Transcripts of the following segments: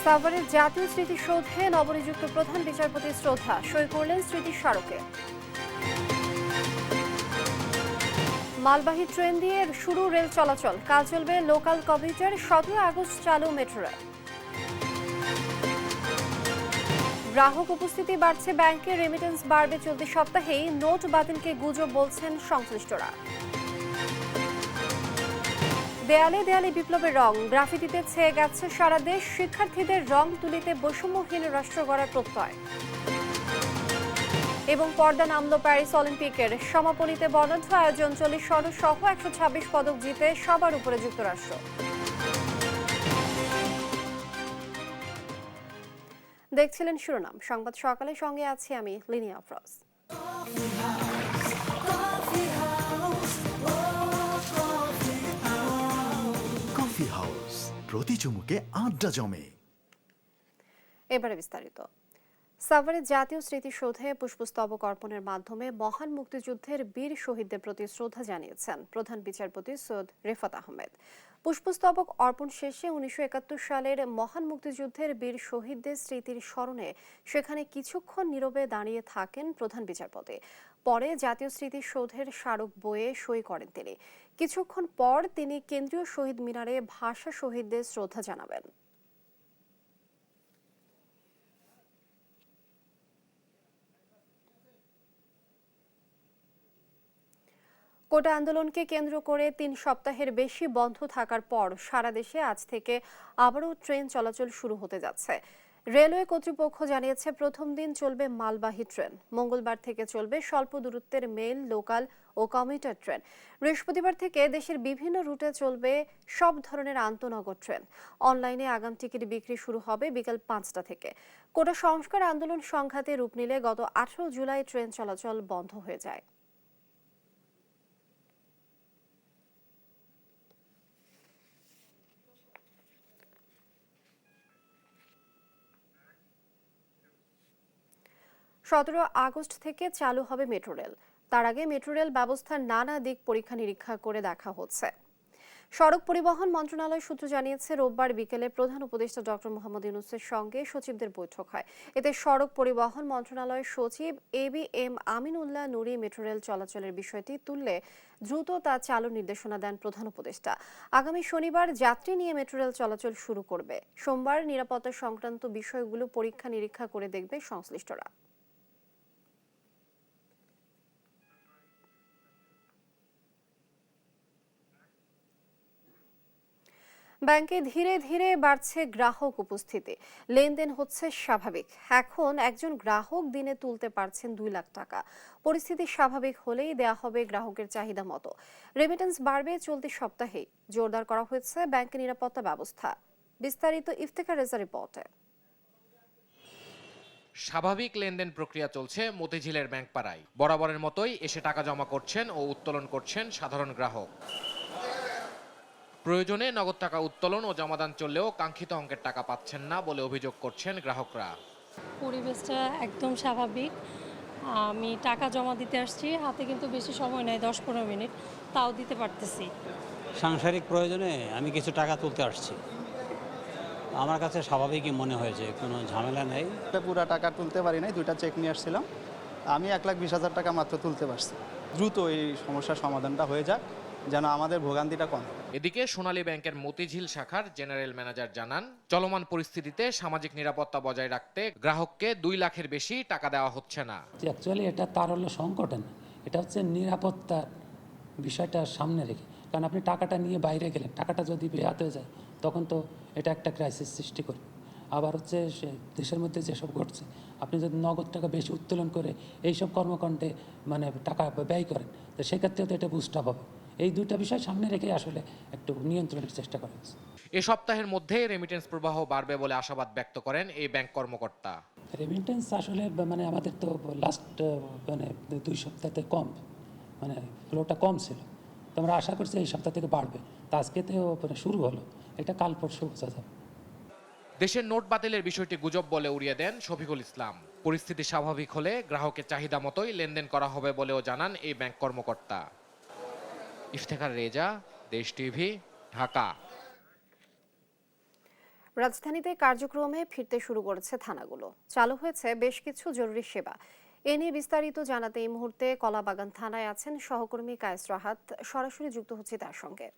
সাভারের জাতীয় স্মৃতিসৌধে নবনিযুক্ত প্রধান বিচারপতি শ্রদ্ধা সই করলেন স্মৃতি স্মারকে। মালবাহী ট্রেন দিয়ে শুরু রেল চলাচল, কাল চলবে লোকাল কমিউটার। 17 আগস্ট চালু মেট্রো রেল। গ্রাহক উপস্থিতি বাড়ছে ব্যাংকে, রেমিটেন্স বাড়বে চলতি সপ্তাহেই। নোট বাতিলকে গুজব বলছেন সংশ্লিষ্টরা। দেয়ালে দেয়ালে বিপ্লবের রং, গ্রাফিতিতে ছেয়ে গেছে সারা দেশ। শিক্ষার্থীদের রং তুলিতে বৈষম্যহীন রাষ্ট্র গড়ার প্রত্যয়। এবং পর্দা নামল প্যারিস অলিম্পিকের, সমাপনীতে বর্ণাঢ্য আয়োজন। 40 স্বর্ণ সহ 126 পদক জিতে সবার উপরে যুক্তরাষ্ট্র। দেখছিলেন শিরোনাম সংবাদ সকালের সঙ্গে আছি আমি লিনিয়া আফরোজ। কফি হাউস, প্রতি চুমুকে আড্ডা জমে। এবারে বিস্তারিত। সাভারের জাতীয় স্মৃতিসৌধে পুষ্পস্তবক অর্পণের মাধ্যমে মহান মুক্তিযুদ্ধের বীর শহীদদের প্রতি শ্রদ্ধা জানিয়েছেন প্রধান বিচারপতি সৈয়দ রেফাত আহমেদ। পুষ্পস্তবক অর্পণ শেষে 1971 সালের মহান মুক্তিযুদ্ধের বীর শহীদদের স্মৃতির স্মরণে সেখানে কিছুক্ষণ নীরবে দাঁড়িয়ে থাকেন প্রধান বিচারপতি। পরে জাতীয় স্মৃতিসৌধের স্মারক বইয়ে সই করেন তিনি। কিছুক্ষণ পর তিনি কেন্দ্রীয় শহীদ মিনারে ভাষা শহীদদের শ্রদ্ধা জানাবেন। কোটা আন্দোলনকে কেন্দ্র করে 3 সপ্তাহের বেশি বন্ধ থাকার পর সারা দেশে আজ থেকে আবারও ট্রেন চলাচল শুরু হতে যাচ্ছে। রেলওয়ে কর্তৃপক্ষ জানিয়েছে প্রথম দিন চলবে মালবাহী ট্রেন। মঙ্গলবার থেকে চলবে স্বল্প দূরত্বের মেল, লোকাল ও কমিউটার ট্রেন। বৃহস্পতিবার থেকে দেশের বিভিন্ন রুটে চলবে সব ধরনের আন্তনগর ট্রেন। অনলাইনে আগাম টিকিট বিক্রি শুরু হবে বিকেল 5টা থেকে। কোটা সংস্কার আন্দোলন সংঘাতে রূপ নিলে গত 18 জুলাই ট্রেন চলাচল বন্ধ হয়ে যায়। সতেরো আগস্ট থেকে চালু হবে মেট্রো রেল। তার আগে মেট্রো রেল ব্যবস্থার নানা দিক পরীক্ষা নিরীক্ষা করে দেখা হচ্ছে। সড়ক পরিবহন মন্ত্রণালয় সূত্র জানিয়েছে রোববার বিকেলে প্রধান উপদেষ্টা ডক্টর মোহাম্মদ ইউনূসের সঙ্গে সচিবদের বৈঠক হয়। এতে সড়ক পরিবহন মন্ত্রণালয়ের সচিব ABM Aminullah Nuri metro rail চলাচলের বিষয়টি তুললে দ্রুত তা চালুর নির্দেশনা দেন প্রধান উপদেষ্টা। আগামী শনিবার যাত্রী নিয়ে মেট্রো রেল চলাচল শুরু করবে। সোমবার নিরাপত্তা সংক্রান্ত বিষয়গুলো পরীক্ষা নিরীক্ষা করে দেখবে সংশ্লিষ্টরা। ব্যাংকে ধীরে ধীরে বাড়ছে গ্রাহক উপস্থিতি, লেনদেন হচ্ছে স্বাভাবিক। এখন একজন গ্রাহক দিনে তুলতে পারছেন 2 লাখ টাকা। পরিস্থিতি স্বাভাবিক হলেই দেয়া হবে গ্রাহকের চাহিদা মতো। রেমিটেন্স বাড়বে চলতি সপ্তাহেই। জোরদার করা হয়েছে ব্যাংকের নিরাপত্তা ব্যবস্থা। বিস্তারিত ইফতেখার রেজা রিপোর্টে। স্বাভাবিক লেনদেন প্রক্রিয়া চলছে মতিঝিলের ব্যাংকপাড়ায়। বরাবরের মতোই এসে টাকা জমা করছেন ও উত্তোলন করছেন সাধারণ গ্রাহক। প্রয়োজনে নগদ টাকা উত্তোলন ও জমাদান চললেও কাঙ্ক্ষিত অঙ্কের টাকা পাচ্ছেন না বলে অভিযোগ করছেন গ্রাহকরা। পরিবেশটা একদম স্বাভাবিক। আমি টাকা জমা দিতে আসছি, হাতে কিন্তু বেশি সময় নেই, 10-15 মিনিট, তাও দিতে পারতেছি। সাংসারিক প্রয়োজনে আমি কিছু টাকা তুলতে আসছি। আমার কাছে স্বাভাবিকই মনে হয়েছে, কোনো ঝামেলা নেই। পুরো টাকা তুলতে পারি নাই, 2টা চেক নিয়ে আসছিলাম। আমি 1,20,000 টাকা মাত্র তুলতে পারছি। দ্রুত এই সমস্যার সমাধানটা হয়ে যাক, যেন আমাদের ভোগান্তিটা কম। এদিকে সোনালী ব্যাংকের মতিঝিল শাখার জেনারেল ম্যানেজার জানান, চলমান পরিস্থিতিতে সামাজিক নিরাপত্তা বজায় রাখতে গ্রাহককে 2 লাখের বেশি টাকা দেওয়া হচ্ছে না। অ্যাকচুয়ালি এটা তার হলো সংকটে না, এটা হচ্ছে নিরাপত্তার বিষয়টা সামনে রেখে। কারণ আপনি টাকাটা নিয়ে বাইরে গেলেন, টাকাটা যদি বেহাত হয়ে যায় তখন তো এটা একটা ক্রাইসিস সৃষ্টি করে। আবার হচ্ছে দেশের মধ্যে যেসব ঘটছে, আপনি যদি নগদ টাকা বেশি উত্তোলন করে এইসব কর্মকাণ্ডে মানে টাকা ব্যয় করেন, তো সেক্ষেত্রে তো এটা বুস্ট আপ হবে। এই দুইটা বিষয় সামনে রেখে আসলে একটু নিয়ন্ত্রণের চেষ্টা করা হচ্ছে। এ সপ্তাহের মধ্যে রেমিটেন্স প্রবাহ বাড়বে বলে আশাবাদ ব্যক্ত করেন এই ব্যাংক কর্মকর্তা। রেমিটেন্স আসলে মানে আমাদের তো লাস্ট মানে 2 সপ্তাহতে কম, মানে ফ্লোটা কম ছিল। তো আমরা আশা করছি এই সপ্তাহ থেকে বাড়বে। তা আজকে তো মানে শুরু হলো, এটা কাল পরশু বোঝা যাবে। দেশের নোট বাতিলের বিষয়টি গুজব বলে উড়িয়ে দেন শফিকুল ইসলাম। পরিস্থিতি স্বাভাবিক হলে গ্রাহকের চাহিদা মতোই লেনদেন করা হবে বলেও জানান এই ব্যাংক কর্মকর্তা। ইফতেখার রেজা, দেশ টিভি, ঢাকা। রাজধানীতে কার্যক্রমে ফিরতে শুরু করেছে থানাগুলো, চালু হয়েছে বেশ কিছু জরুরি সেবা। এ নিয়ে বিস্তারিত জানাতে এই মুহূর্তে কলাবাগান থানায় আছেন সহকর্মী কায়েস রাহাত। সরাসরি যুক্ত হচ্ছে তার সঙ্গে।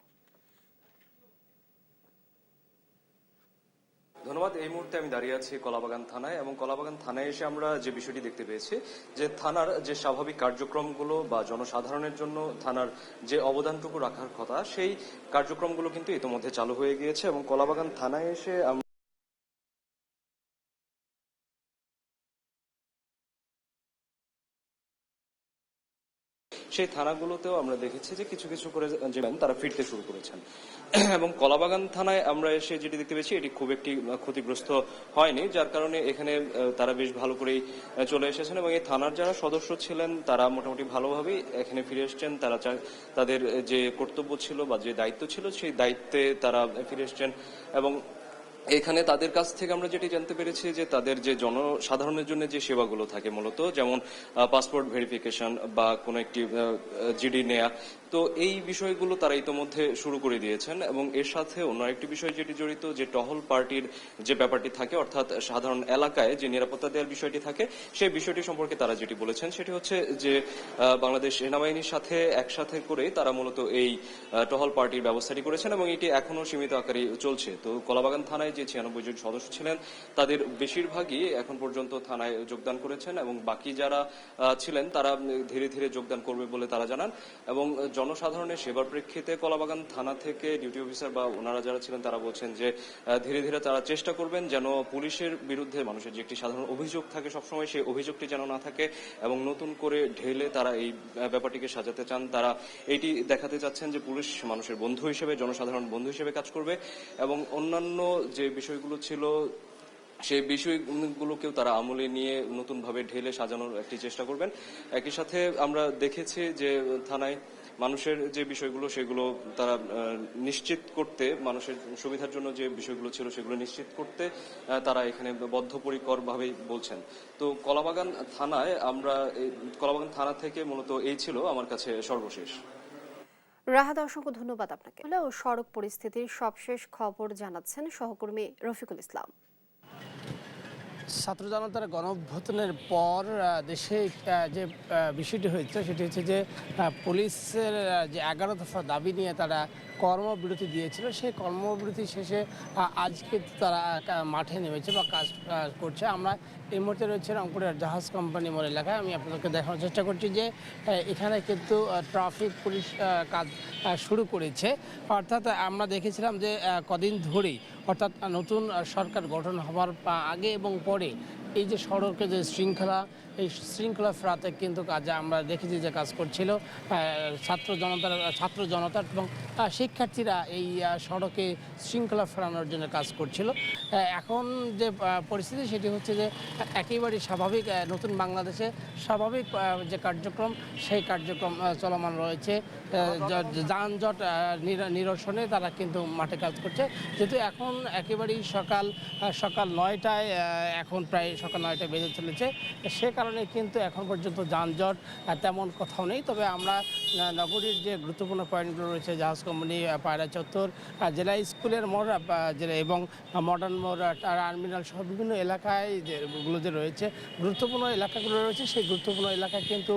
ধন্যবাদ। এই মুহূর্তে আমি দাঁড়িয়ে আছি কলাবাগান থানায়, এবং কলাবাগান থানায় এসে আমরা যে বিষয়টি দেখতে পেয়েছি যে থানার যে স্বাভাবিক কার্যক্রমগুলো বা জনসাধারণের জন্য থানার যে অবদানটুকু রাখার কথা, সেই কার্যক্রমগুলো কিন্তু ইতোমধ্যে চালু হয়ে গিয়েছে। এবং কলাবাগান থানায় এসে সেই থানাগুলোতেও আমরা দেখেছি যে কিছু কিছু করে তারা ফিরতে শুরু করেছেন। এবং কলাবাগান থানায় আমরা এসে যেটি দেখতে পেয়েছি এটি খুব একটি ক্ষতিগ্রস্ত হয়নি, যার কারণে এখানে তারা বেশ ভালো করেই চলে এসেছেন। এবং এই থানার যারা সদস্য ছিলেন তারা মোটামুটি ভালোভাবেই এখানে ফিরে এসেছেন। তারা তাদের যে কর্তব্য ছিল বা যে দায়িত্ব ছিল সেই দায়িত্বে তারা ফিরে এসেছেন। এবং এখানে তাদের কাছ থেকে আমরা যেটি জানতে পেরেছি যে তাদের যে জনসাধারণের জন্য যে সেবাগুলো থাকে, মূলত যেমন পাসপোর্ট ভেরিফিকেশন বা কোনো একটি জিডি নেয়া, তো এই বিষয়গুলো তারা ইতোমধ্যে শুরু করে দিয়েছেন। এবং এর সাথে অন্য একটি বিষয় যেটি জড়িত, যে টহল পার্টির যে ব্যাপারটি থাকে, অর্থাৎ সাধারণ এলাকায় যে নিরাপত্তা দেওয়ার বিষয়টি থাকে, সেই বিষয়টি সম্পর্কে তারা যেটি বলেছেন সেটি হচ্ছে যে বাংলাদেশ সেনাবাহিনীর সাথে একসাথে করে তারা মূলত এই টহল পার্টির ব্যবস্থাটি করেছেন, এবং এটি এখনো সীমিত আকারে চলছে। তো কলাবাগান থানায় যে 96 জন সদস্য ছিলেন তাদের বেশিরভাগই এখন পর্যন্ত থানায় যোগদান করেছেন, এবং বাকি যারা ছিলেন তারা ধীরে ধীরে যোগদান করবে বলে তারা জানান। এবং জনসাধারণের সেবার প্রেক্ষিতে কলাবাগান থানা থেকে ডিউটি অফিসার বা ওনারা যারা ছিলেন তারা বলছেন যে ধীরে ধীরে তারা চেষ্টা করবেন যেন পুলিশের বিরুদ্ধে মানুষের যে একটি সাধারণ অভিযোগ থাকে সবসময়, সেই অভিযোগটি যেন না থাকে, এবং নতুন করে ঢেলে তারা এই ব্যাপারটিকে সাজাতে চান। তারা এইটি দেখাতে চাচ্ছেন যে পুলিশ মানুষের বন্ধু হিসেবে, জনসাধারণ বন্ধু হিসেবে কাজ করবে, এবং অন্যান্য যে বিষয়গুলো ছিল সেই বিষয়গুলোকেও তারা আমলে নিয়ে নতুনভাবে ঢেলে সাজানোর একটি চেষ্টা করবেন। একই সাথে আমরা দেখেছি যে থানায় মানুষের যে বিষয়গুলো সেগুলো তারা নিশ্চিত করতে, মানুষের সুবিধার জন্য যে বিষয়গুলো ছিল সেগুলো নিশ্চিত করতে তারা এখানে বদ্ধপরিকরভাবেই বলছেন। তো কলাবাগান থানা থেকে মূলত এই ছিল আমার কাছে সর্বশেষ। রাহাত, অসংখ্য ধন্যবাদ আপনাকে। সড়ক পরিস্থিতির সবশেষ খবর জানাচ্ছেন সহকর্মী রফিকুল ইসলাম। ছাত্র জনতার গণঅভ্যুত্থানের পর দেশে যে বিষয়টি হয়েছে সেটি হচ্ছে যে পুলিশের যে 11 দফা দাবি নিয়ে তারা কর্মবিরতি দিয়েছিল, সেই কর্মবিরতি শেষে আজকে তারা মাঠে নেমেছে বা কাজ করছে। আমরা এই মুহূর্তে রয়েছে রংপুরের জাহাজ কোম্পানি মোড় এলাকায়। আমি আপনাদেরকে দেখানোর চেষ্টা করছি যে এখানে কিন্তু ট্রাফিক পুলিশ কাজ শুরু করেছে। অর্থাৎ আমরা দেখেছিলাম যে কদিন ধরেই, অর্থাৎ নতুন সরকার গঠন হওয়ার আগে এবং পরে এই যে সড়কের যে শৃঙ্খলা, এই শৃঙ্খলা ফেরাতে কিন্তু কাজে আমরা দেখেছি যে কাজ করছিল ছাত্র জনতার এবং শিক্ষার্থীরা এই সড়কে শৃঙ্খলা ফেরানোর জন্য কাজ করছিল। এখন যে পরিস্থিতি সেটি হচ্ছে যে একেবারেই স্বাভাবিক, নতুন বাংলাদেশে স্বাভাবিক যে কার্যক্রম সেই কার্যক্রম চলমান রয়েছে। যানজট নিরসনে তারা কিন্তু মাঠে কাজ করছে। যেহেতু এখন একেবারেই সকাল 9টায়, এখন প্রায় সকাল 9টায় বেজে চলেছে, সে কারণে কিন্তু এখন পর্যন্ত যানজট তেমন কোথাও নেই। তবে আমরা নগরীর যে গুরুত্বপূর্ণ পয়েন্টগুলো রয়েছে, জাহাজ কোম্পানি, পায়রা চত্বর, জেলা স্কুলের মোড় এবং মডার্ন মোড়, টার্মিনাল সহ বিভিন্ন এলাকায় যেগুলো যে রয়েছে, গুরুত্বপূর্ণ এলাকাগুলো রয়েছে, সেই গুরুত্বপূর্ণ এলাকায় কিন্তু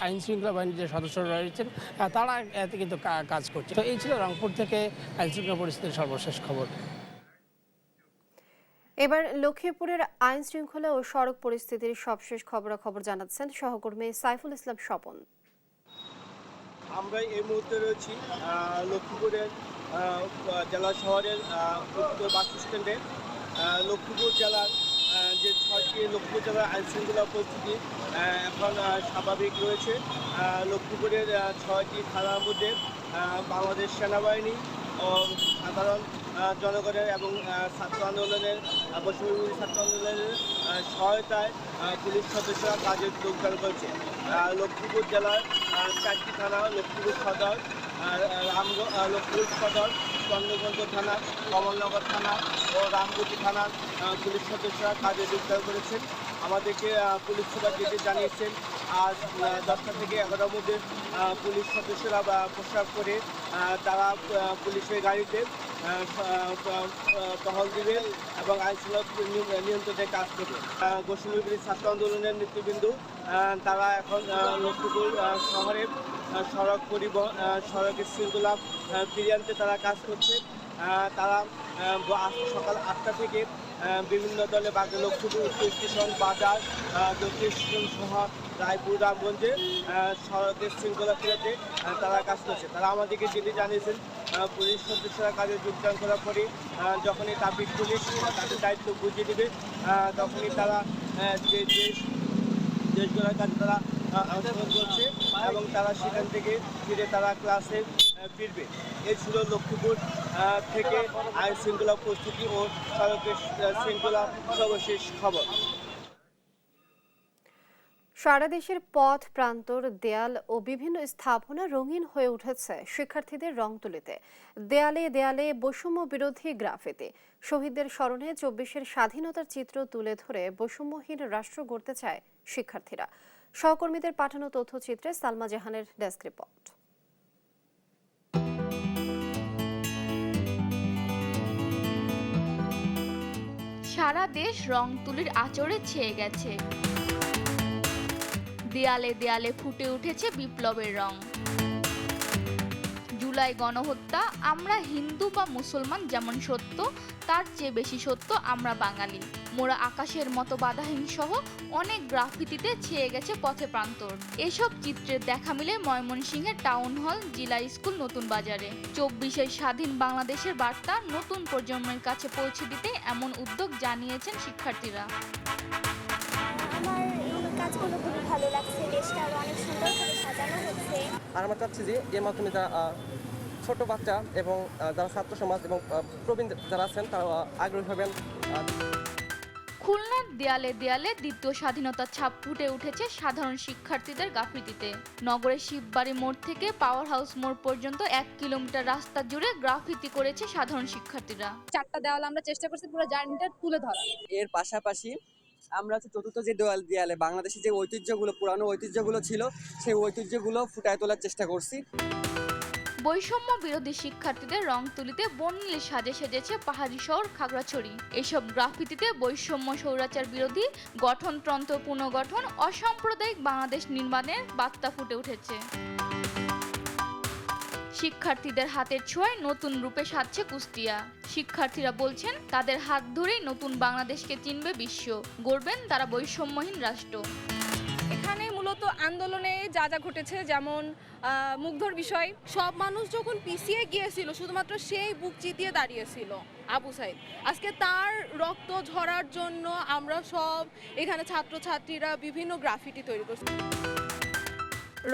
আইনশৃঙ্খলা বাহিনীর যে সদস্যরা রয়েছেন তারা এতে কিন্তু কাজ করছে। তো এই ছিল রংপুর থেকে আইনশৃঙ্খলা পরিস্থিতির সর্বশেষ খবর। এবার লক্ষ্মীপুরের আইন শৃঙ্খলা ও সড়ক পরিস্থিতির সবশেষ খবরাখবর জানাচ্ছেন সহকর্মী সাইফুল ইসলাম স্বপন। আমরা এই মুহূর্তে রয়েছি লক্ষ্মীপুরের জেলা শহরের উত্তর বাস স্ট্যান্ডে। লক্ষ্মীপুর জেলার যে 6টি লক্ষ্মীপুর জেলার আইন শৃঙ্খলা পরিস্থিতি এখন স্বাভাবিক রয়েছে। লক্ষ্মীপুরের 6টি থানার মধ্যে বাংলাদেশ সেনাবাহিনী ও সাধারণ জনগণের এবং ছাত্র আন্দোলনের, বৈষম্যবিরোধী ছাত্র আন্দোলনের সহায়তায় পুলিশ সদস্যরা কাজে যোগদান করেছে। লক্ষ্মীপুর জেলার 4টি থানা, লক্ষ্মীপুর সদর, লক্ষ্মীপুর সদর, চন্দ্রগঞ্জ থানা, কমলনগর থানা ও রামগতি থানার পুলিশ সদস্যরা কাজে যোগদান করেছেন। আমাদেরকে পুলিশ সুপার যেটি জানিয়েছেন আজ 10টা থেকে 11টার মধ্যে পুলিশ সদস্যরা পোশাক করে তারা পুলিশের গাড়িতে টহল দিবে এবং আইন শৃঙ্খলা নিয়ন্ত্রণে কাজ করবে। বৈষম্যবিরোধী ছাত্র আন্দোলনের নেতৃবৃন্দ তারা এখন লক্ষ্মীপুর শহরে সড়ক পরিবহন সড়কের শৃঙ্খলা ফিরিয়ে আনতে তারা কাজ করছে। তারা সকাল 8টা থেকে বিভিন্ন দলে লক্ষ্মীপুর উত্তর স্টেশন, বাজার, দক্ষিণ স্টেশন সহ রায়পুর, রামগঞ্জে সড়কের শৃঙ্খলা ফেরাতে তারা কাজ করছে। তারা আমাদেরকে যেটি জানিয়েছেন, পুলিশ সদস্যরা কাজে যোগদান করার পরে যখনই ট্রাফিক পুলিশ তাদের দায়িত্ব বুঝিয়ে দেবে, তখনই তারা দেশ গড়ার কাজে তারা অংশগ্রহণ করছে এবং তারা সেখান থেকে ফিরে তারা ক্লাসে ফিরবে। এই ছিল লক্ষ্মীপুর থেকে আইন শৃঙ্খলা পরিস্থিতি ও সড়কের শৃঙ্খলা সর্বশেষ খবর। সারা দেশের পথ, প্রান্তর, দেয়াল ও বিভিন্ন স্থাপনা রঙিন হয়ে উঠেছে শিক্ষার্থীদের রং তুলিতে। দেয়ালে দেয়ালে বৈষম্য বিরোধী গ্রাফিতি। শহীদদের স্মরণে 24-এর স্বাধীনতার চিত্র তুলে ধরে বৈষম্যহীন রাষ্ট্র গড়তে চায় শিক্ষার্থীরা। সহকর্মীদের পাঠানো তথ্যচিত্রে সালমা জাহানের ডেস্ক রিপোর্ট। সারা দেশ রং তুলির আঁচড়ে ছেয়ে গেছে। দেয়ালে দেয়ালে ফুটে উঠেছে বিপ্লবের রং। জুলাই গণহত্যা, আমরা হিন্দু বা মুসলমান যেমন সত্য, তার চেয়ে বেশি সত্য আমরা বাঙালি, মোরা আকাশের মতো বাধাহীন সহ অনেক গ্রাফিতিতে ছেয়ে গেছে পথে প্রান্তর। এসব চিত্রের দেখা মিলে ময়মনসিংহের টাউন হল, জিলা স্কুল, নতুন বাজারে। 24-এর স্বাধীন বাংলাদেশের বার্তা নতুন প্রজন্মের কাছে পৌঁছে দিতে এমন উদ্যোগ জানিয়েছেন শিক্ষার্থীরা। কাজগুলো খুবই ভালো লাগছে, দেশটা আরো অনেক সুন্দরভাবে সাজানো হচ্ছে। আর আমরা চাচ্ছি যে এর মাধ্যমে যারা ছোট বাচ্চা এবং যারা ছাত্র সমাজ এবং প্রবীণ যারা আছেন তারা আগ্রহী হবেন। খুলনার দেয়ালে দেয়ালে দ্বিতীয় স্বাধীনতার ছাপ ফুটে উঠেছে সাধারণ শিক্ষার্থীদের গ্রাফিতিতে। নগরের শিববাড়ি মোড় থেকে পাওয়ার হাউস মোড় পর্যন্ত 1 কিলোমিটার রাস্তা জুড়ে গ্রাফিতি করেছে সাধারণ শিক্ষার্থীরা। 4টা দেওয়াল আমরা চেষ্টা করছি পুরো জার্নিটা তুলে ধরা। এর পাশাপাশি আমরা হচ্ছে চতুর্থ যে দেয়ালে বাংলাদেশের যে ঐতিহ্যগুলো, পুরানো ঐতিহ্যগুলো ছিল, সেই ঐতিহ্যগুলো ফুটায় তোলার চেষ্টা করছি। বৈষম্য বিরোধী শিক্ষার্থীদের রং তুলিতে বর্ণিল সাজে সেজেছে পাহাড়ি শহর খাগড়াছড়ি। এসব গ্রাফিতিতে বৈষম্য, স্বৈরাচার বিরোধী, গঠনতন্ত্র পুনর্গঠন, অসাম্প্রদায়িক বাংলাদেশ নির্মাণের বার্তা ফুটে উঠেছে। শিক্ষার্থীদের হাতের ছোঁয়ায় নতুন রূপে সাজছে কুষ্টিয়া। শিক্ষার্থীরা বলছেন তাদের হাত ধরেই নতুন বাংলাদেশকে চিনবে বিশ্ব, গড়বেন তারা বৈষম্যহীন রাষ্ট্র। এখানে মূলত আন্দোলনে যা যা ঘটেছে, যেমন মুগ্ধর বিষয়, সব মানুষ যখন পিছিয়ে গিয়েছিল শুধুমাত্র সেই বুক চিতিয়ে দাঁড়িয়েছিল আবু সাইদ। আজকে তার রক্ত ঝরার জন্য আমরা সব এখানে ছাত্রছাত্রীরা বিভিন্ন গ্রাফিটি তৈরি করছি।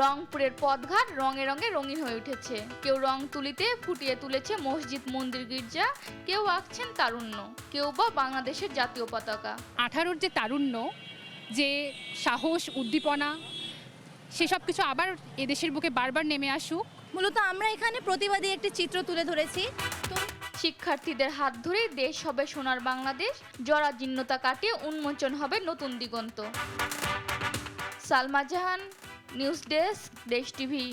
রংপুরের পথঘাট রঙে রঙে রঙিন হয়ে উঠেছে। কেউ রং তুলিতে ফুটিয়ে তুলেছে মসজিদ, মন্দির, গির্জা, কেউ আঁকছেন তারুণ্য, কেউ বা বাংলাদেশের জাতীয় পতাকা। 18-র যে তারুণ্য, যে সাহস, উদ্দীপনা, সেসব কিছু আবার এদেশের বুকে বারবার নেমে আসুক। মূলত আমরা এখানে প্রতিবাদী একটি চিত্র তুলে ধরেছি। শিক্ষার্থীদের হাত ধরেই দেশ হবে সোনার বাংলাদেশ, জরাজীর্ণতা কাটিয়ে উন্মোচন হবে নতুন দিগন্ত। সালমা জাহান, নিউজ ডেস্ক, দেশ টিভি।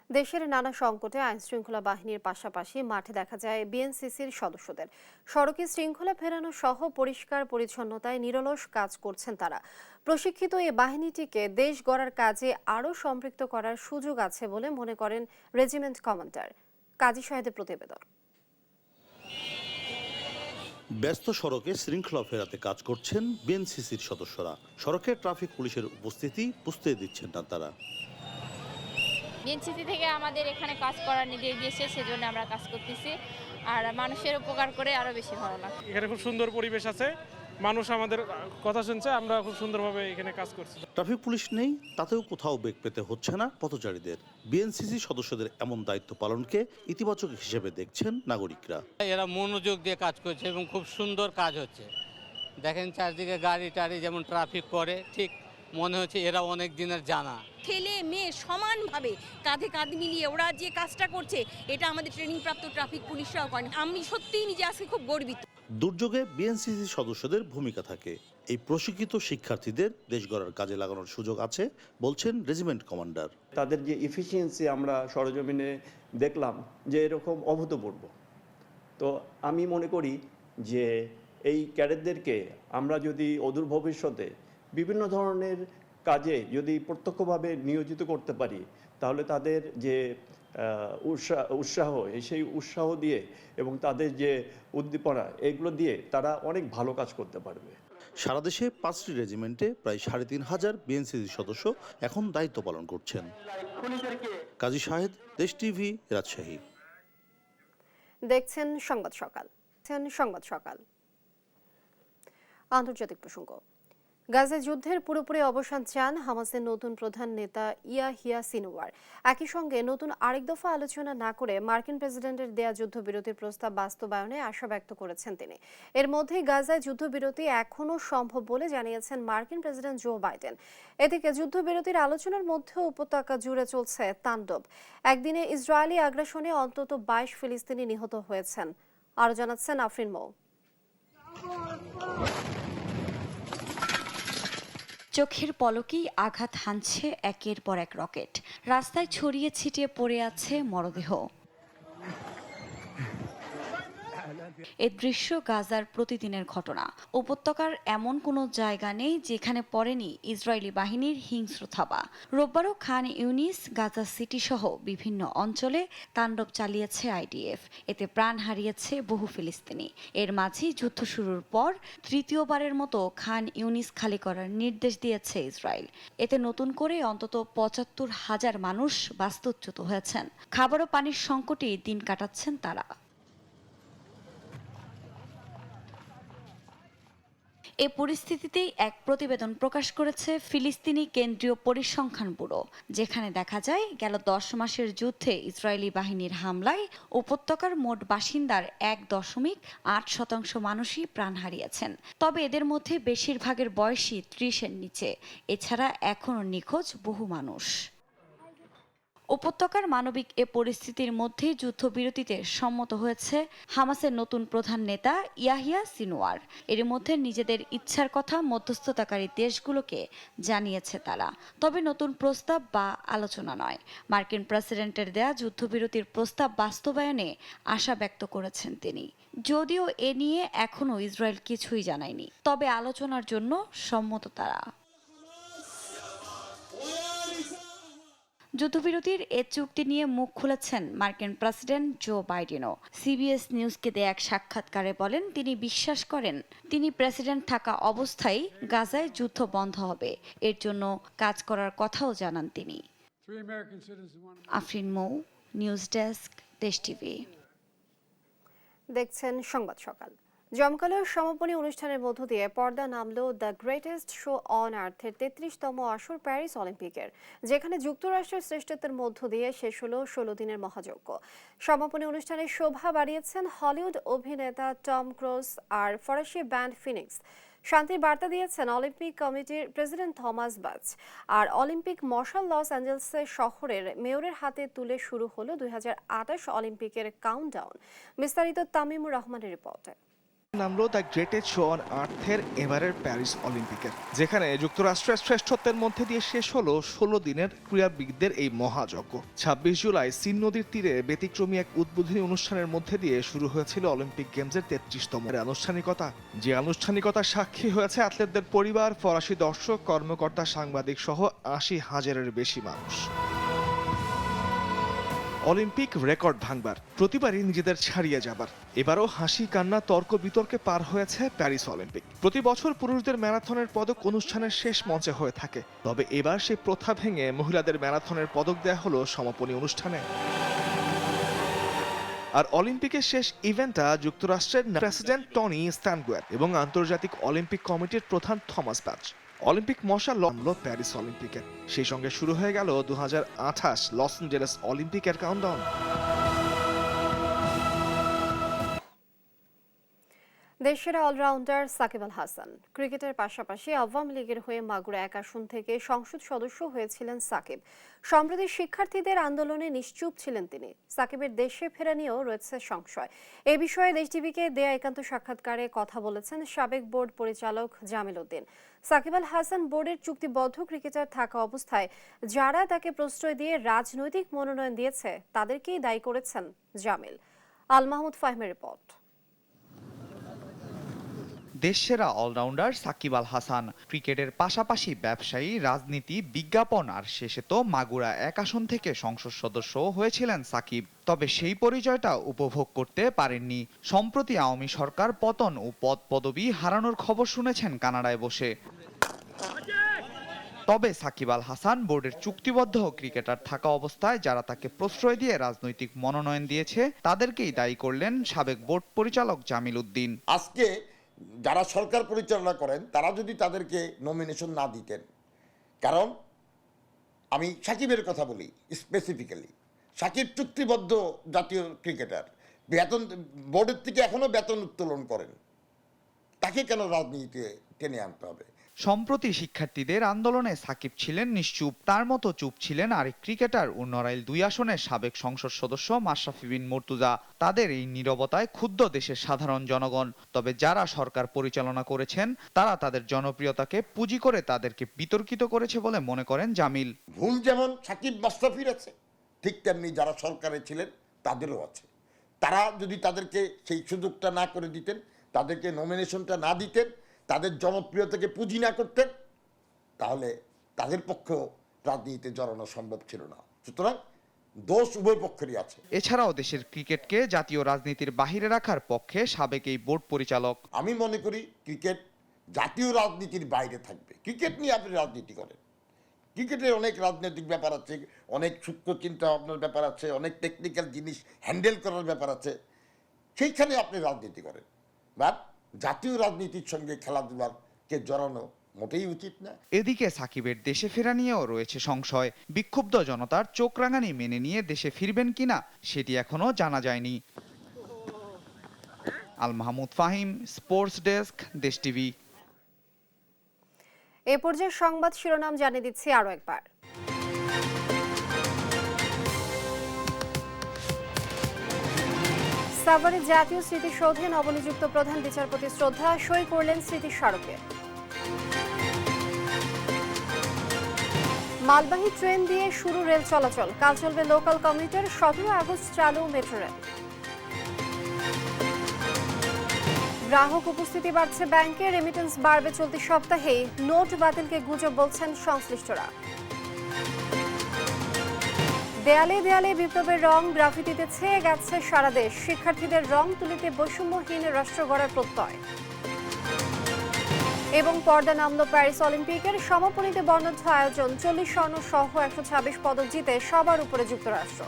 দেশের নানা সংকটে আইনশৃঙ্খলা বাহিনীর পাশাপাশি মাঠে দেখা যায় বিএনসিসির সদস্যদের। সড়কে শৃঙ্খলা ফেরানো সহ পরিষ্কার পরিচ্ছন্নতায় নিরলস কাজ করছেন তারা। প্রশিক্ষিত এই বাহিনীটিকে দেশ গড়ার কাজে আরও সম্পৃক্ত করার সুযোগ আছে বলে মনে করেন রেজিমেন্ট কমান্ডার। কাজী সাহেদের প্রতিবেদন। ব্যস্ত সড়কে শৃঙ্খলা ফেরাতে কাজ করছেন বিএনসিসির সদস্যরা। সড়কে ট্রাফিক পুলিশের উপস্থিতি বুঝতে দিচ্ছেন না তারা। বিএনসিসি থেকে আমাদের এখানে কাজ করার নির্দেশ দিয়েছে, সেজন্য আমরা কাজ করতেছি, আর মানুষের উপকার করে আরো বেশি ভালো লাগে। এখানে খুব সুন্দর পরিবেশ আছে, মানুষ আমাদের কথা শুনছে, আমরা খুব সুন্দরভাবে এখানে কাজ করছি। ট্রাফিক পুলিশ নেই, তাতেও কোথাও বেগ পেতে হচ্ছে না পথচারীদের। বিএনসিসি সদস্যদের এমন দায়িত্ব পালনকে ইতিবাচক হিসেবে দেখছেন নাগরিকরা। এরা মনোযোগ দিয়ে কাজ করছে এবং খুব সুন্দর কাজ হচ্ছে। দেখেন চারদিকে গাড়ি টাড়ি যেমন ট্রাফিক করে, ঠিক মনে হচ্ছে এরা অনেক দিনের জানা। ছেলে মেয়ে সমানভাবে কাঁধে কাঁধ মিলিয়ে ওরা যে কাজটা করছে, এটা আমাদের ট্রেনিং প্রাপ্ত ট্রাফিক পুলিশরাও করেন। আমি সত্যিই নিজে আজকে খুব গর্বিত। দুর্যোগে বিএনসিসি সদস্যদের ভূমিকা থাকে। এই প্রশিক্ষিত শিক্ষার্থীদের দেশ গড়ার কাজে লাগানোর সুযোগ আছে বলছেন রেজিমেন্ট কমান্ডার। তাদের যে এফিসিয়েন্সি আমরা সরজমিনে দেখলাম যে এরকম অভূতপূর্ব। তো আমি মনে করি যে এই ক্যাডেটদেরকে আমরা যদি অদূর ভবিষ্যতে বিভিন্ন ধরনের কাজে যদি প্রত্যক্ষভাবে নিয়োজিত করতে পারি, তাহলে তাদের যে উৎসাহ সেই উৎসাহ দিয়ে এবং তাদের যে উদ্দীপনা এগুলো দিয়ে তারা অনেক ভালো কাজ করতে পারবে। সারা দেশে 5টি রেজিমেন্টে প্রায় 3,500 বিএনসিসি সদস্য এখন দায়িত্ব পালন করছেন। কাজী শাহেদ, দেশ টিভি, রাজশাহী। দেখছেন সংবাদ সকাল। আন্তর্জাতিক প্রসঙ্গ। গাজায় যুদ্ধের পুরোপুরি অবসান চান হামাসের নতুন প্রধান নেতা ইয়াহিয়া সিনওয়ার। একই সঙ্গে নতুন আরেক দফা আলোচনা না করে মার্কিন প্রেসিডেন্টের দেয়া যুদ্ধবিরতির প্রস্তাব বাস্তবায়নে আশা ব্যক্ত করেছেন তিনি। এর মধ্যেই গাজায় যুদ্ধবিরতি এখনও সম্ভব বলে জানিয়েছেন মার্কিন প্রেসিডেন্ট জো বাইডেন। এদিকে যুদ্ধবিরতির আলোচনার মধ্যে উপত্যকা জুড়ে চলছে তাণ্ডব। একদিনে ইসরায়েলি আগ্রাসনে অন্তত 22 ফিলিস্তিনি নিহত হয়েছেন। আরও জানাচ্ছেন আফরিন মৌ। চোখের পলকেই আঘাত হানছে একের পর এক রকেট। রাস্তায় ছড়িয়ে ছিটিয়ে পড়ে আছে মরদেহ। এ দৃশ্য গাজার প্রতিদিনের ঘটনা। উপত্যকার এমন কোনো জায়গা নেই যেখানে পড়েনি ইসরায়েলি বাহিনীর হিংস্র থাবা। রোববারও খান ইউনিস, গাজা সিটি সহ বিভিন্ন অঞ্চলে তাণ্ডব চালিয়েছে আইডিএফ। এতে প্রাণ হারিয়েছে বহু ফিলিস্তিনি। এর মাঝেই যুদ্ধ শুরুর পর তৃতীয়বারের মতো খান ইউনিস খালি করার নির্দেশ দিয়েছে ইসরায়েল। এতে নতুন করে অন্তত ৭৫,০০০ মানুষ বাস্তুচ্যুত হয়েছেন। খাবার ও পানির সংকটে দিন কাটাচ্ছেন তারা। এ পরিস্থিতিতেই এক প্রতিবেদন প্রকাশ করেছে ফিলিস্তিনি কেন্দ্রীয় পরিসংখ্যান ব্যুরো, যেখানে দেখা যায় গেল 10 মাসের যুদ্ধে ইসরায়েলি বাহিনীর হামলায় উপত্যকার মোট বাসিন্দার ১.৮% মানুষই প্রাণ হারিয়েছেন। তবে এদের মধ্যে বেশিরভাগের বয়সই 30-এর নিচে। এছাড়া এখনও নিখোঁজ বহু মানুষ। উপত্যকার মানবিক এ পরিস্থিতির মধ্যেই যুদ্ধবিরতিতে সম্মত হয়েছে হামাসের নতুন প্রধান নেতা ইয়াহিয়া সিনওয়ার। এর মধ্যে নিজেদের ইচ্ছার কথা মধ্যস্থতাকারী দেশগুলোকে জানিয়েছে তারা। তবে নতুন প্রস্তাব বা আলোচনা নয়। মার্কিন প্রেসিডেন্টের দেয়া যুদ্ধবিরতির প্রস্তাব বাস্তবায়নে আশা ব্যক্ত করেছেন তিনি। যদিও এ নিয়ে এখনও ইসরায়েল কিছুই জানায়নি, তবে আলোচনার জন্য সম্মত তারা। যুদ্ধবিরতির এ চুক্তি নিয়ে মুখ খুলেছেন মার্কিন প্রেসিডেন্ট জো বাইডেনও। সিবিএস নিউজকে দেয়া এক সাক্ষাৎকারে বলেন, তিনি বিশ্বাস করেন তিনি প্রেসিডেন্ট থাকা অবস্থায় গাজায় যুদ্ধ বন্ধ হবে। এর জন্য কাজ করার কথাও জানান তিনি। আফরিন মৌ, নিউজ ডেস্ক, দেশ টিভি। দেখছেন সংবাদ সকাল। জমকালো সমাপনী অনুষ্ঠানের মধ্য দিয়ে পর্দা নামলো দ্য গ্রেটেস্ট শো অন আর্থের 33তম আসর প্যারিস অলিম্পিকের, যেখানে যুক্তরাষ্ট্রের শ্রেষ্ঠত্বের মধ্য দিয়ে শেষ হলো 16 দিনের মহাযজ্ঞ। সমাপনী অনুষ্ঠানের শোভা বাড়িয়েছেন হলিউড অভিনেতা টম ক্রুজ আর ফরাসি ব্যান্ড ফিনিক্স। শান্তির বার্তা দিয়েছেন অলিম্পিক কমিটির প্রেসিডেন্ট থমাস বাচ। আর অলিম্পিক মশাল লস অ্যাঞ্জেলসের শহরের মেয়রের হাতে তুলে শুরু হলো 2028 অলিম্পিকের কাউন্টডাউন। বিস্তারিত তামিমুর রহমানের রিপোর্টে। নামলো দ্য গ্রেটেস্ট শো অন আর্থের এবারের প্যারিস অলিম্পিকের, যেখানে যুক্তরাষ্ট্রের শ্রেষ্ঠত্বের মধ্যে দিয়ে শেষ হলো 16 দিনের ক্রীড়াবিদদের এই মহাযজ্ঞ। 26 জুলাই সিন নদীর তীরে ব্যতিক্রমী এক উদ্বোধনী অনুষ্ঠানের মধ্যে দিয়ে শুরু হয়েছিল অলিম্পিক গেমসের 33তম আনুষ্ঠানিকতা। যে আনুষ্ঠানিকতার সাক্ষী হয়েছে অ্যাথলেটদের পরিবার, ফরাসি দর্শক, কর্মকর্তা, সাংবাদিক সহ 80,000-এর বেশি মানুষ। অলিম্পিক রেকর্ড ভাঙবার, প্রতিবারই নিজেদের ছাড়িয়ে যাবার, এবারও হাসি কান্না তর্ক বিতর্কে পার হয়েছে প্যারিস অলিম্পিক। প্রতি বছর পুরুষদের ম্যারাথনের পদক অনুষ্ঠানের শেষ মঞ্চে হয়ে থাকে, তবে এবার সেই প্রথা ভেঙে মহিলাদের ম্যারাথনের পদক দেয়া হলো সমাপনী অনুষ্ঠানে। আর অলিম্পিকের শেষ ইভেন্টটা যুক্তরাষ্ট্রের প্রেসিডেন্ট টনি স্ট্যানগুয়ার এবং আন্তর্জাতিক অলিম্পিক কমিটির প্রধান থমাস বাচ। অলিম্পিক মশাল নামলো প্যারিস অলিম্পিকের, সেই সঙ্গে শুরু হয়ে গেল 2028 লস অ্যাঞ্জেলেস অলিম্পিকের কাউন্টডাউন। দেশের অলরাউন্ডার সাকিব আল হাসান ক্রিকেটের পাশাপাশি আওয়ামী লীগের হয়ে মাগুরা 1 আসন থেকে সংসদ সদস্য হয়েছিলেন সাকিব। সম্প্রতি শিক্ষার্থীদের আন্দোলনে নিশ্চুপ ছিলেন তিনি। সাকিবের দেশে ফেরা নিয়েও রয়েছে সংশয়। এ বিষয়ে দেশ টিভিকে দেয়া একান্ত সাক্ষাৎকারে কথা বলেছেন সাবেক বোর্ড পরিচালক জামিল উদ্দিন। সাকিব আল হাসান বোর্ডের চুক্তিবদ্ধ ক্রিকেটার থাকা অবস্থায় যারা তাকে প্রশ্রয় দিয়ে রাজনৈতিক মনোনয়ন দিয়েছে তাদেরকেই দায়ী করেছেন জামিল। আল মাহমুদ ফাহিমের রিপোর্ট। দেশসেরা অলরাউন্ডার সাকিব আল হাসান ক্রিকেটের পাশাপাশি ব্যবসায়ী, রাজনীতি, বিজ্ঞাপন আর শেষে তো মাগুরা 1 আসন থেকে সংসদ সদস্যও হয়েছিলেন সাকিব। তবে সেই পরিচয়টা উপভোগ করতে পারেননি। সম্প্রতি আওয়ামী সরকার পতন ও পদপদবি হারানোর খবর শুনেছেন কানাডায় বসে। তবে সাকিব আল হাসান বোর্ডের চুক্তিবদ্ধ ক্রিকেটার থাকা অবস্থায় যারা তাকে প্রশ্রয় দিয়ে রাজনৈতিক মনোনয়ন দিয়েছে তাদেরকেই দায়ী করলেন সাবেক বোর্ড পরিচালক জামিল উদ্দিন। আজকে যারা সরকার পরিচালনা করেন তারা যদি তাদেরকে নমিনেশন না দিতেন, কারণ আমি সাকিবের কথা বলি স্পেসিফিক্যালি, সাকিব চুক্তিবদ্ধ জাতীয় ক্রিকেটার, বেতন বোর্ডের থেকে এখনো বেতন উত্তোলন করেন, তাকে কেন রাজনীতিতে টেনে আনতে হবে? সম্প্রতি শিক্ষার্থীদের আন্দোলনে সাকিব ছিলেন নিশ্চুপ। তার মতো চুপ ছিলেন আরেক ক্রিকেটার ও নড়াইল 2 আসনের সাবেক সংসদ সদস্য মাশরাফি বিন মুর্তুজা। তাদের এই নীরবতায় ক্ষুব্ধ দেশের সাধারণ জনগণ। তবে যারা সরকার পরিচালনা করেছেন তারা তাদের জনপ্রিয়তাকে পুঁজি করে তাদেরকে বিতর্কিত করেছে বলে মনে করেন জামিল। ভুল যেমন সাকিব মাশরাফির আছে, ঠিক তেমনি যারা সরকারে ছিলেন তাদেরও আছে। তারা যদি তাদেরকে সেই সুযোগটা না করে দিতেন, তাদেরকে নমিনেশনটা না দিতেন, তাদের জনপ্রিয়তাকে পুঁজি না করতেন, তাহলে তাদের পক্ষেও রাজনীতিতে জড়ানো সম্ভব ছিল না। সুতরাং দোষ উভয় পক্ষেরই আছে। এছাড়াও দেশের ক্রিকেটকে জাতীয় রাজনীতির বাহিরে রাখার পক্ষে সাবেক এই বোর্ড পরিচালক। আমি মনে করি ক্রিকেট জাতীয় রাজনীতির বাইরে থাকবে। ক্রিকেট নিয়ে আপনি রাজনীতি করেন, ক্রিকেটের অনেক রাজনৈতিক ব্যাপার আছে, অনেক সূক্ষ্ম চিন্তা ভাবনার ব্যাপার আছে, অনেক টেকনিক্যাল জিনিস হ্যান্ডেল করার ব্যাপার আছে, সেইখানে আপনি রাজনীতি করেন। বাট জাতীয় রাজনীতির সঙ্গে খেলাধুলাকে জড়ানো মোটেই উচিত না। এদিকে সাকিবের দেশে ফেরা নিয়েও রয়েছে সংশয়। বিক্ষুব্ধ জনতার চোখ রাঙানি মেনে নিয়ে দেশে ফিরবেন কিনা সেটি এখনো জানা যায়নি। আল মাহমুদ ফাহিম, স্পোর্টস ডেস্ক, দেশ টিভি। এ পর্যায়ে সংবাদ শিরোনাম জানিয়ে দিচ্ছি আরো একবার। সাভারে জাতীয় স্মৃতিসৌধে নবনিযুক্ত প্রধান বিচারপতি শ্রদ্ধা সই করলেন স্মৃতি স্মারকে। মালবাহী ট্রেন দিয়ে শুরু রেল চলাচল, কাল চলবে লোকাল কমিউটার। 17 আগস্ট চালু মেট্রো রেল। গ্রাহক উপস্থিতি বাড়ছে ব্যাংকে, রেমিটেন্স বাড়বে চলতি সপ্তাহেই। নোট বাতিলকে গুজব বলছেন সংশ্লিষ্টরা। দেয়ালে দেয়ালে বিপ্লবের রং, গ্রাফিতিতে ছেয়ে গেছে সারা দেশ। শিক্ষার্থীদের রং তুলিতে বৈষম্যহীন রাষ্ট্র গড়ার প্রত্যয়। এবং পর্দা নামল প্যারিস অলিম্পিকের, সমাপনীতে বর্ণাঢ্য আয়োজন। 40 স্বর্ণ সহ 126 পদক জিতে সবার উপরে যুক্তরাষ্ট্র।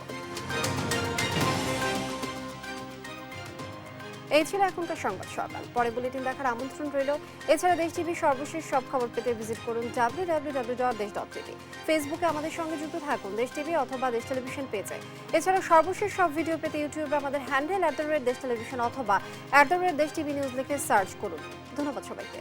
এই ছিল এখনকার সংবাদ সকাল। পরে বুলেটিন দেখার আমন্ত্রণ রইল। এছাড়া দেশ টিভির সর্বশেষ সব খবর পেতে ভিজিট করুন www.desh.tv। ফেসবুকে আমাদের সঙ্গে যুক্ত থাকুন দেশ টিভি অথবা দেশ টেলিভিশন পেজে। এছাড়া সর্বশেষ সব ভিডিও পেতে ইউটিউবে আমাদের হ্যান্ডেল @দেশ টেলিভিশন অথবা @দেশ টিভি নিউজ লিখে সার্চ করুন। ধন্যবাদ সবাইকে।